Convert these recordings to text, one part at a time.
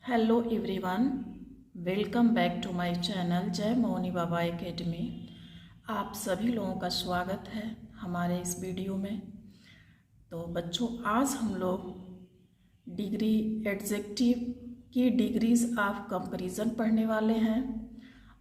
Hello everyone, welcome back to my channel जय मौनी बाबा academy. आप सभी लोगों का स्वागत है हमारे इस वीडियो में। तो बच्चों, आज हम लोग डिग्री एडजेक्टिव की डिग्रीज ऑफ कंपैरिजन पढ़ने वाले हैं।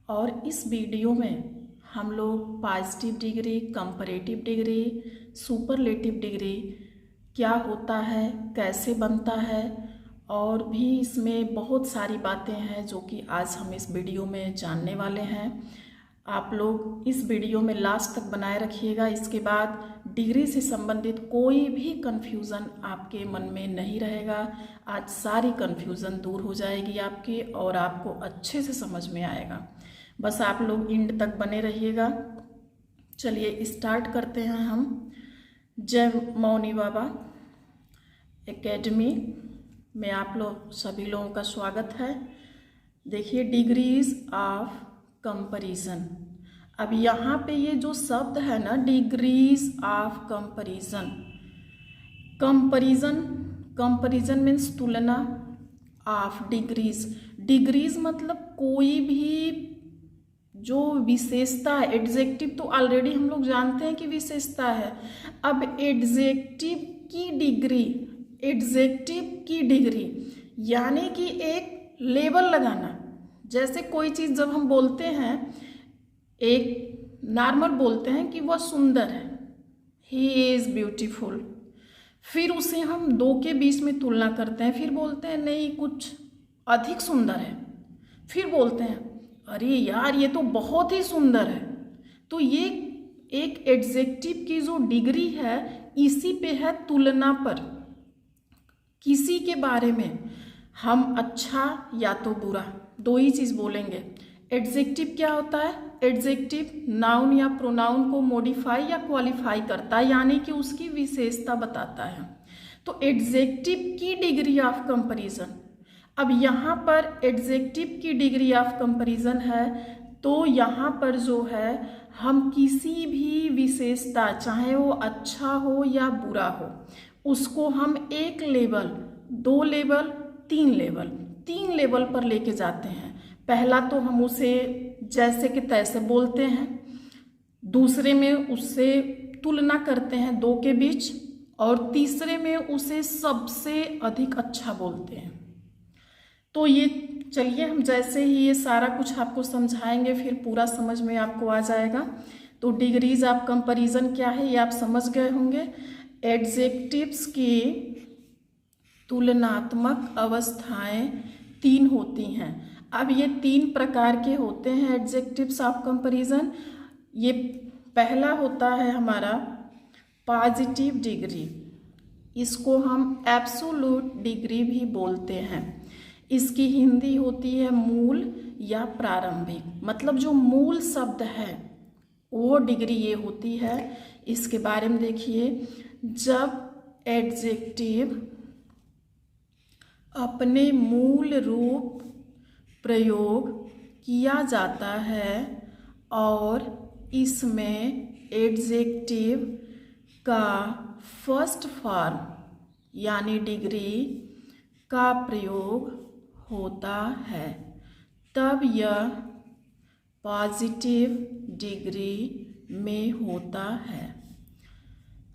और इस वीडियो में हम लोग positive degree, comparative degree, superlative degree क्या होता है, कैसे बनता है, और भी इसमें बहुत सारी बातें हैं जो कि आज हम इस वीडियो में जानने वाले हैं। आप लोग इस वीडियो में लास्ट तक बनाए रखिएगा। इसके बाद डिग्री से संबंधित कोई भी कन्फ्यूज़न आपके मन में नहीं रहेगा। आज सारी कन्फ्यूज़न दूर हो जाएगी आपकी और आपको अच्छे से समझ में आएगा। बस आप लोग एंड तक बने रहिएगा। चलिए स्टार्ट करते हैं हम। जय मौनी बाबा एकेडमी में आप लोग सभी लोगों का स्वागत है। देखिए, डिग्रीज ऑफ कंपैरिजन। अब यहाँ पे ये जो शब्द है ना, degrees of comparison, comparison means तुलना, ऑफ डिग्रीज। डिग्रीज मतलब कोई भी जो विशेषता है। एडजेक्टिव तो ऑलरेडी हम लोग जानते हैं कि विशेषता है। अब एडजेक्टिव की डिग्री यानी कि एक लेबल लगाना। जैसे कोई चीज़ जब हम बोलते हैं, एक नॉर्मल बोलते हैं कि वह सुंदर है, ही इज़ ब्यूटीफुल, फिर उसे हम दो के बीच में तुलना करते हैं, फिर बोलते हैं नहीं कुछ अधिक सुंदर है, फिर बोलते हैं अरे यार ये तो बहुत ही सुंदर है। तो ये एक एडजेक्टिव की जो डिग्री है इसी पे है, तुलना पर। किसी के बारे में हम अच्छा या तो बुरा दो ही चीज़ बोलेंगे। एडजेक्टिव क्या होता है? एडजेक्टिव नाउन या प्रोनाउन को मॉडिफाई या क्वालिफाई करता है, यानी कि उसकी विशेषता बताता है। तो एडजेक्टिव की डिग्री ऑफ कंपैरिजन। अब यहाँ पर एडजेक्टिव की डिग्री ऑफ कंपैरिजन है, तो यहाँ पर जो है हम किसी भी विशेषता, चाहे वो अच्छा हो या बुरा हो, उसको हम एक लेवल, दो लेवल, तीन लेवल पर लेके जाते हैं। पहला तो हम उसे जैसे कि तैसे बोलते हैं, दूसरे में उससे तुलना करते हैं दो के बीच, और तीसरे में उसे सबसे अधिक अच्छा बोलते हैं। तो ये चलिए हम जैसे ही ये सारा कुछ आपको समझाएंगे फिर पूरा समझ में आपको आ जाएगा। तो डिग्रीज ऑफ कंपैरिजन क्या है ये आप समझ गए होंगे। एडजेक्टिव्स की तुलनात्मक अवस्थाएं तीन होती हैं। अब ये तीन प्रकार के होते हैं एडजेक्टिव्स ऑफ कंपैरिजन। ये पहला होता है हमारा पॉजिटिव डिग्री, इसको हम एब्सोल्यूट डिग्री भी बोलते हैं। इसकी हिंदी होती है मूल या प्रारंभिक, मतलब जो मूल शब्द है वो डिग्री ये होती है। इसके बारे में देखिए, जब एडजेक्टिव अपने मूल रूप प्रयोग किया जाता है और इसमें एडजेक्टिव का फर्स्ट फॉर्म यानी डिग्री का प्रयोग होता है, तब यह पॉजिटिव डिग्री में होता है।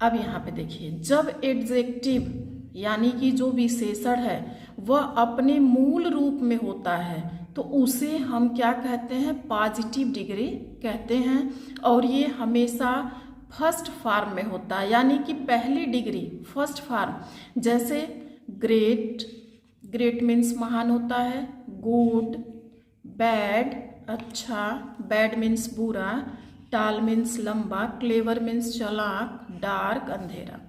अब यहाँ पे देखिए, जब एडजेक्टिव यानी कि जो विशेषण है वह अपने मूल रूप में होता है तो उसे हम क्या कहते हैं? पॉजिटिव डिग्री कहते हैं। और ये हमेशा फर्स्ट फॉर्म में होता है, यानी कि पहली डिग्री, फर्स्ट फॉर्म। जैसे ग्रेट मीन्स महान होता है, गुड, बैड अच्छा, बैड मीन्स बुरा, टाल मीन्स लंबा, क्लेवर मीन्स चालाक, डार्क अंधेरा।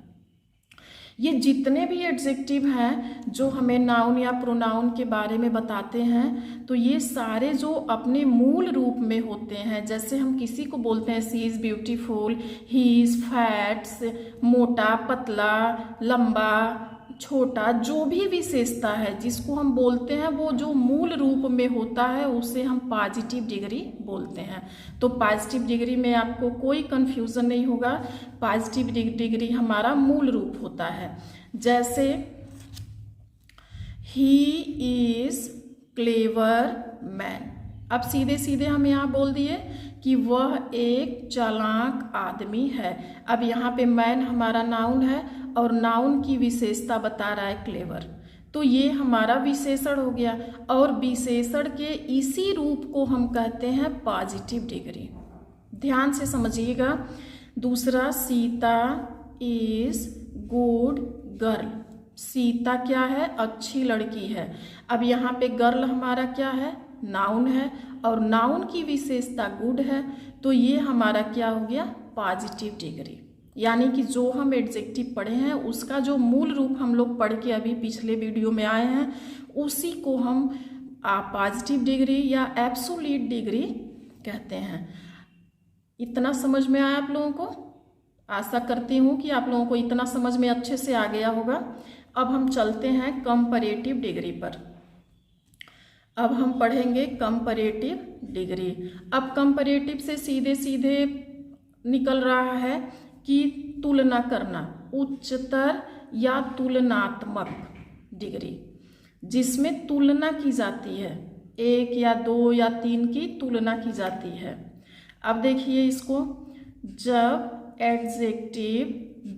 ये जितने भी एडजेक्टिव हैं जो हमें नाउन या प्रोनाउन के बारे में बताते हैं, तो ये सारे जो अपने मूल रूप में होते हैं, जैसे हम किसी को बोलते हैं she is beautiful, he is fats, मोटा, पतला, लंबा, छोटा, जो भी विशेषता है जिसको हम बोलते हैं वो जो मूल रूप में होता है उसे हम पॉजिटिव डिग्री बोलते हैं। तो पॉजिटिव डिग्री में आपको कोई कन्फ्यूज़न नहीं होगा। पॉजिटिव डिग्री हमारा मूल रूप होता है। जैसे ही इज क्लेवर मैन। अब सीधे सीधे हम यहाँ बोल दिए कि वह एक चालाक आदमी है। अब यहाँ पे मैन हमारा नाउन है और नाउन की विशेषता बता रहा है क्लेवर, तो ये हमारा विशेषण हो गया। और विशेषण के इसी रूप को हम कहते हैं पॉजिटिव डिग्री। ध्यान से समझिएगा। दूसरा, Sita is good girl. Sita क्या है? अच्छी लड़की है। अब यहाँ पे गर्ल हमारा क्या है? नाउन है और नाउन की विशेषता गुड है, तो ये हमारा क्या हो गया? Positive degree. यानी कि जो हम एडजेक्टिव पढ़े हैं उसका जो मूल रूप हम लोग पढ़ के अभी पिछले वीडियो में आए हैं उसी को हम पॉजिटिव डिग्री या एब्सोल्यूट डिग्री कहते हैं। इतना समझ में आया आप लोगों को? आशा करती हूँ कि आप लोगों को इतना समझ में अच्छे से आ गया होगा। अब हम चलते हैं कंपैरेटिव डिग्री पर। अब हम पढ़ेंगे कंपैरेटिव डिग्री। अब कंपैरेटिव से सीधे सीधे निकल रहा है कि तुलना करना, उच्चतर या तुलनात्मक डिग्री, जिसमें तुलना की जाती है, एक या दो या तीन की तुलना की जाती है। अब देखिए इसको, जब एडजेक्टिव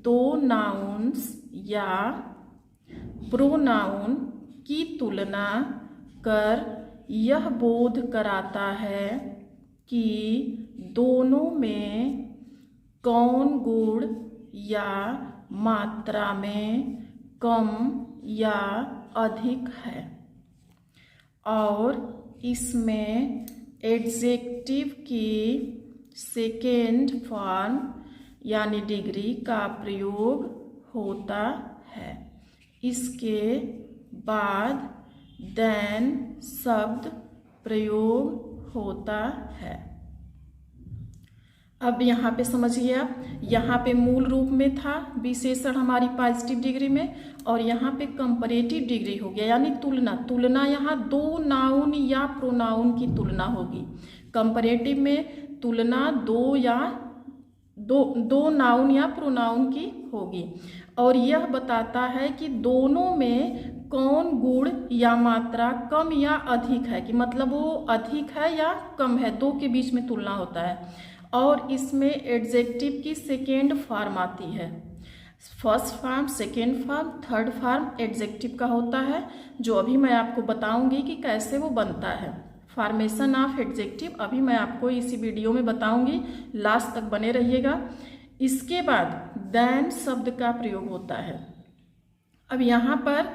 दो नाउन्स या प्रोनाउन की तुलना कर यह बोध कराता है कि दोनों में कौन गुण या मात्रा में कम या अधिक है, और इसमें एडजेक्टिव की सेकेंड फॉर्म यानी डिग्री का प्रयोग होता है। इसके बाद देन शब्द प्रयोग होता है। अब यहाँ पे समझिए आप, यहाँ पे मूल रूप में था विशेषण हमारी पॉजिटिव डिग्री में, और यहाँ पे कंपैरेटिव डिग्री हो गया यानी तुलना। तुलना यहाँ दो नाउन या प्रोनाउन की तुलना होगी। कंपैरेटिव में तुलना दो नाउन या प्रोनाउन की होगी, और यह बताता है कि दोनों में कौन गुण या मात्रा कम या अधिक है, कि मतलब वो अधिक है या कम है, दो के बीच में तुलना होता है। और इसमें एडजेक्टिव की सेकेंड फॉर्म आती है। First form, second form, third form adjective का होता है, जो अभी मैं आपको बताऊंगी कि कैसे वो बनता है। फॉर्मेशन ऑफ एडजेक्टिव अभी मैं आपको इसी वीडियो में बताऊंगी, लास्ट तक बने रहिएगा। इसके बाद देन शब्द का प्रयोग होता है। अब यहाँ पर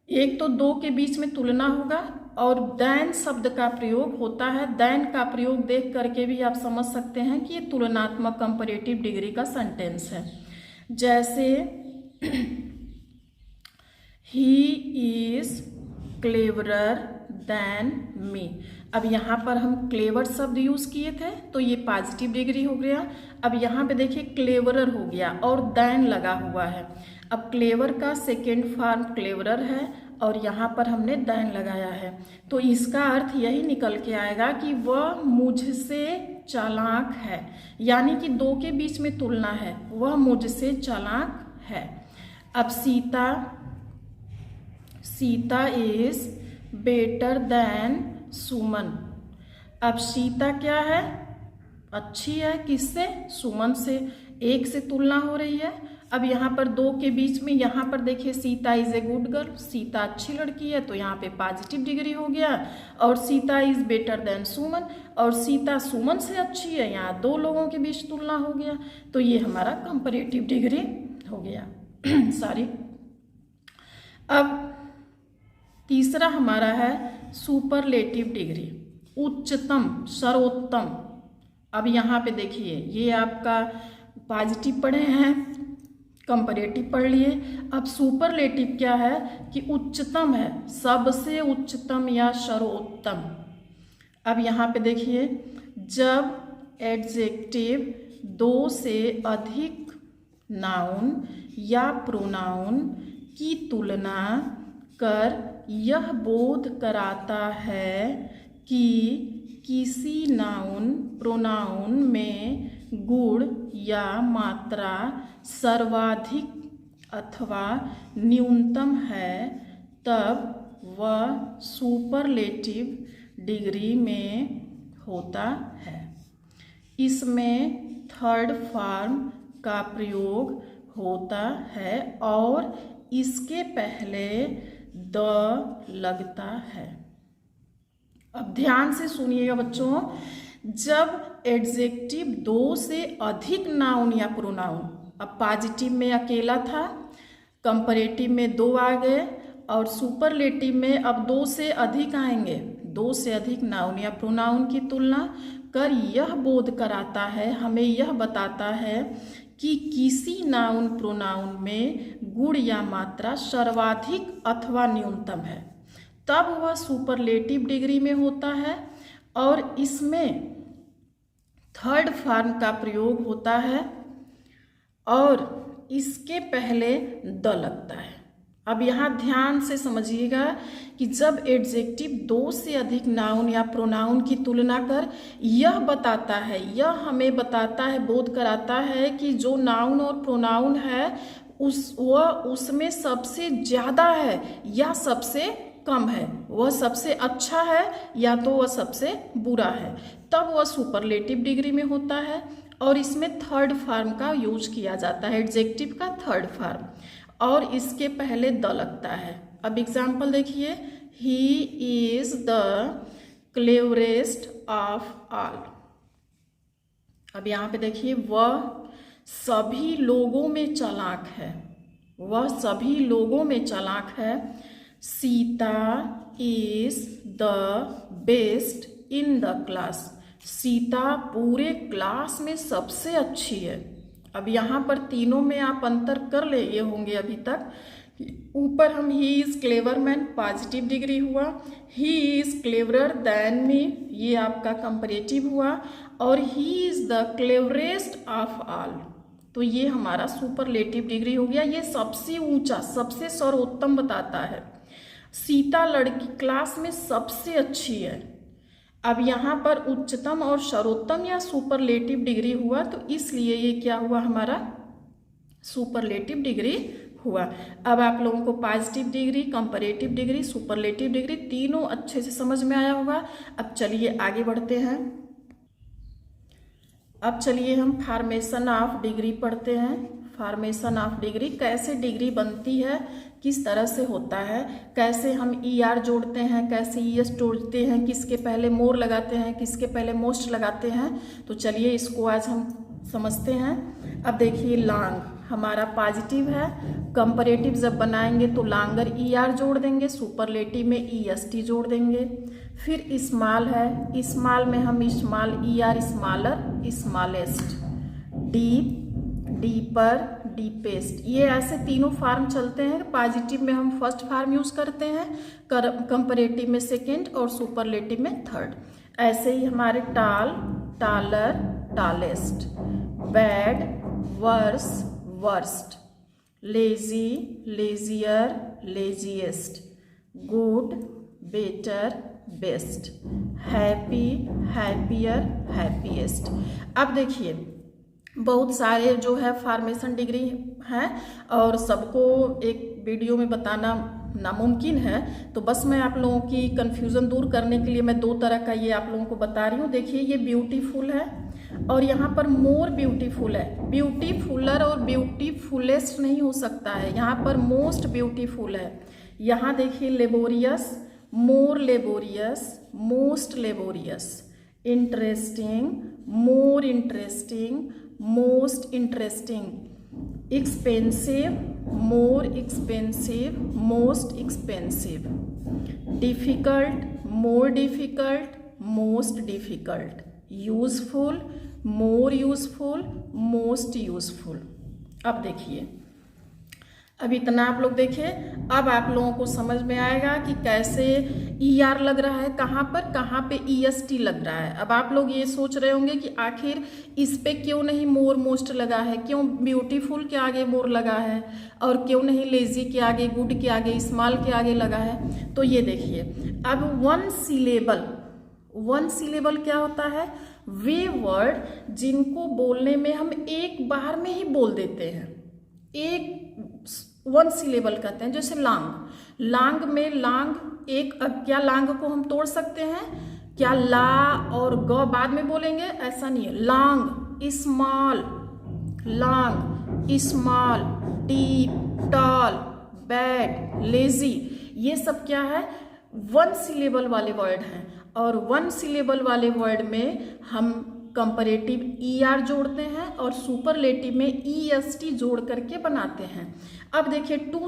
एक तो दो के बीच में तुलना होगा और देन शब्द का प्रयोग होता है। देन का प्रयोग देख करके भी आप समझ सकते हैं कि ये तुलनात्मक कंपैरेटिव डिग्री का सेंटेंस है। जैसे ही इज क्लेवरर देन मी। अब यहाँ पर हम क्लेवर शब्द यूज किए थे तो ये पॉजिटिव डिग्री हो गया। अब यहाँ पे देखिए क्लेवरर हो गया और देन लगा हुआ है। अब क्लेवर का सेकेंड फॉर्म क्लेवरर है और यहाँ पर हमने देन लगाया है, तो इसका अर्थ यही निकल के आएगा कि वह मुझसे चालाक है, यानी कि दो के बीच में तुलना है, वह मुझसे चालाक है। अब सीता इज बेटर देन सुमन। अब सीता क्या है? अच्छी है, किससे? सुमन से। एक से तुलना हो रही है। अब यहाँ पर दो के बीच में, यहाँ पर देखिए Sita is a good girl, Sita अच्छी लड़की है, तो यहाँ पे पॉजिटिव डिग्री हो गया। और सीता इज बेटर देन सुमन, और सीता सुमन से अच्छी है, यहाँ दो लोगों के बीच तुलना हो गया, तो ये हमारा कंपैरेटिव डिग्री हो गया। सॉरी। अब तीसरा हमारा है सुपरलेटिव डिग्री, उच्चतम, सर्वोत्तम। अब यहाँ पे देखिए ये आपका पॉजिटिव पढ़े हैं, कंपैरेटिव पढ़ लिए। अब सुपरलेटिव क्या है कि उच्चतम है, सबसे उच्चतम या सर्वोत्तम। अब यहाँ पे देखिए जब एडजेक्टिव दो से अधिक नाउन या प्रोनाउन की तुलना कर यह बोध कराता है कि किसी नाउन प्रोनाउन में गुण या मात्रा सर्वाधिक अथवा न्यूनतम है, तब वह सुपरलेटिव डिग्री में होता है। इसमें थर्ड फॉर्म का प्रयोग होता है और इसके पहले द लगता है। अब ध्यान से सुनिएगा बच्चों, जब एडजेक्टिव दो से अधिक नाउन या प्रोनाउन, अब पॉजिटिव में अकेला था, कंपैरेटिव में दो आ गए और सुपरलेटिव में अब दो से अधिक आएंगे, दो से अधिक नाउन या प्रोनाउन की तुलना कर यह बोध कराता है, हमें यह बताता है कि किसी नाउन प्रोनाउन में गुण या मात्रा सर्वाधिक अथवा न्यूनतम है, तब वह सुपरलेटिव डिग्री में होता है और इसमें थर्ड फॉर्म का प्रयोग होता है और इसके पहले द लगता है। अब यहाँ ध्यान से समझिएगा कि जब एडजेक्टिव दो से अधिक नाउन या प्रोनाउन की तुलना कर यह बताता है, यह हमें बताता है, बोध कराता है कि जो नाउन और प्रोनाउन है वह उसमें सबसे ज़्यादा है या सबसे कम है, वह सबसे अच्छा है या तो वह सबसे बुरा है, तब वह सुपरलेटिव डिग्री में होता है और इसमें थर्ड फॉर्म का यूज किया जाता है, एडजेक्टिव का थर्ड फॉर्म, और इसके पहले द लगता है। अब एग्जाम्पल देखिए, ही is the cleverest of all. अब यहाँ पे देखिए, वह सभी लोगों में चालाक है, वह सभी लोगों में चालाक है। Sita is the best in the class, Sita पूरे क्लास में सबसे अच्छी है। अब यहाँ पर तीनों में आप अंतर कर लिए होंगे अभी तक। ऊपर हम he is clever man, positive degree हुआ, he is cleverer than me, ये आपका कंपैरेटिव हुआ, और he is the cleverest of all, तो ये हमारा सुपरलेटिव डिग्री हो गया। ये सबसे ऊंचा, सबसे सर्वोत्तम बताता है। सीता लड़की क्लास में सबसे अच्छी है। अब यहाँ पर उच्चतम और सर्वोत्तम या सुपरलेटिव डिग्री हुआ, तो इसलिए ये क्या हुआ, हमारा सुपरलेटिव डिग्री हुआ। अब आप लोगों को positive degree, comparative degree, superlative degree तीनों अच्छे से समझ में आया होगा। अब चलिए आगे बढ़ते हैं। अब चलिए हम फॉर्मेशन ऑफ डिग्री पढ़ते हैं। फॉर्मेशन ऑफ डिग्री, कैसे डिग्री बनती है, किस तरह से होता है, कैसे हम ER जोड़ते हैं, कैसे ES जोड़ते हैं, किसके पहले मोर लगाते हैं, किसके पहले मोस्ट लगाते हैं, तो चलिए इसको आज हम समझते हैं। अब देखिए, लॉन्ग हमारा पॉजिटिव है, कंपैरेटिव जब बनाएंगे तो लॉन्गर ER जोड़ देंगे, सुपरलेटिव में EST जोड़ देंगे। फिर स्मॉल है, स्मॉल में हम small ER, smaller, smallest, deep, deeper, deepest, ये ऐसे तीनों फॉर्म चलते हैं। पॉजिटिव में हम फर्स्ट फॉर्म यूज करते हैं, कंपैरेटिव में सेकंड और सुपरलेटिव में थर्ड। ऐसे ही हमारे tall, taller, tallest, bad, worse, worst, lazy, lazier, laziest, good, better, best, happy, happier, happiest. अब देखिए, बहुत सारे जो है फॉर्मेशन डिग्री हैं और सबको एक वीडियो में बताना नामुमकिन है, तो बस मैं आप लोगों की कन्फ्यूज़न दूर करने के लिए मैं दो तरह का ये आप लोगों को बता रही हूँ। देखिए, ये ब्यूटीफुल है और यहाँ पर मोर ब्यूटीफुल है। ब्यूटीफुलर और ब्यूटीफुलेस्ट नहीं हो सकता है, यहाँ पर मोस्ट ब्यूटीफुल है। यहाँ देखिए, laborious, more laborious, most laborious, interesting, more interesting, most interesting, expensive, more expensive, most expensive, difficult, more difficult, most difficult, useful, more useful, most useful. अब देखिए, अब इतना आप लोग देखिए। अब आप लोगों को समझ में आएगा कि कैसे ER लग रहा है, कहाँ पे EST लग रहा है। अब आप लोग ये सोच रहे होंगे कि आखिर इस पे क्यों नहीं मोर मोस्ट लगा है, क्यों ब्यूटीफुल के आगे मोर लगा है और क्यों नहीं लेजी के आगे, गुड के आगे, स्मॉल के आगे लगा है। तो ये देखिए, अब वन सिलेबल क्या होता है, वे वर्ड जिनको बोलने में हम एक बार में ही बोल देते हैं, एक वन सिलेबल कहते हैं। जैसे लॉन्ग, लांग में लांग एक, क्या लांग को हम तोड़ सकते हैं? क्या ला और ग बाद में बोलेंगे? ऐसा नहीं है। Long, small, long, small, deep, tall, bad, lazy, ये सब क्या है? वन सिलेबल वाले वर्ड हैं। और वन सिलेबल वाले वर्ड में हम कंपैरेटिव ER जोड़ते हैं और सुपरलेटिव में EST जोड़ करके बनाते हैं। अब देखिए टू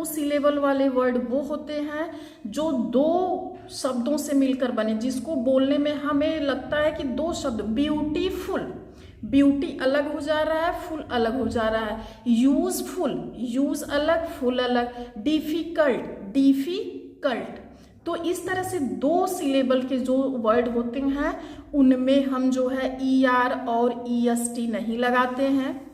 सिलेबल वाले वर्ड वो होते हैं जो दो शब्दों से मिलकर बने, जिसको बोलने में हमें लगता है कि दो शब्द, ब्यूटीफुल, ब्यूटी अलग हो जा रहा है, फुल अलग हो जा रहा है, यूजफुल, यूज अलग, फुल अलग, डिफिकल्ट। तो इस तरह से दो सिलेबल के जो वर्ड होते हैं उनमें हम जो है ER और EST नहीं लगाते हैं।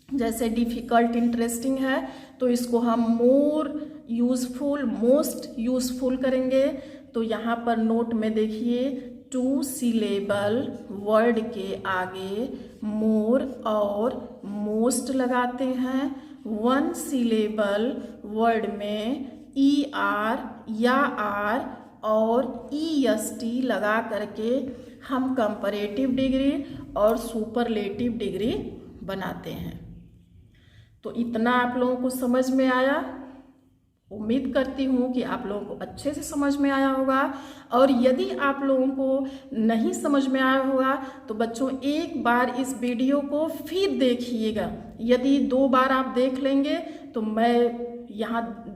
जैसे डिफिकल्ट इंटरेस्टिंग है तो इसको हम मोर यूजफुल, मोस्ट यूजफुल करेंगे। तो यहाँ पर नोट में देखिए, टू सिलेबल वर्ड के आगे मोर और मोस्ट लगाते हैं। वन सिलेबल वर्ड में ER या R और EST लगा करके हम कंपैरेटिव डिग्री और सुपरलेटिव डिग्री बनाते हैं। तो इतना आप लोगों को समझ में आया। उम्मीद करती हूँ कि आप लोगों को अच्छे से समझ में आया होगा। और यदि आप लोगों को नहीं समझ में आया होगा तो बच्चों एक बार इस वीडियो को फिर देखिएगा। यदि 2 बार आप देख लेंगे तो मैं यहाँ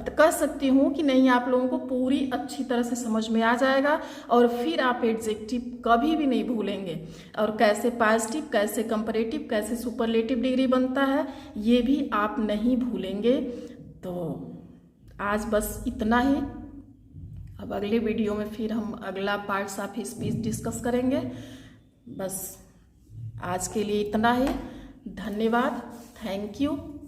कह सकती हूँ कि नहीं, आप लोगों को पूरी अच्छी तरह से समझ में आ जाएगा और फिर आप एडजेक्टिव कभी भी नहीं भूलेंगे। और कैसे पॉजिटिव, कैसे कंपैरेटिव, कैसे सुपरलेटिव डिग्री बनता है ये भी आप नहीं भूलेंगे। तो आज बस इतना ही। अब अगले वीडियो में फिर हम अगला पार्ट्स ऑफ स्पीच डिस्कस करेंगे। बस आज के लिए इतना ही। धन्यवाद। Thank you.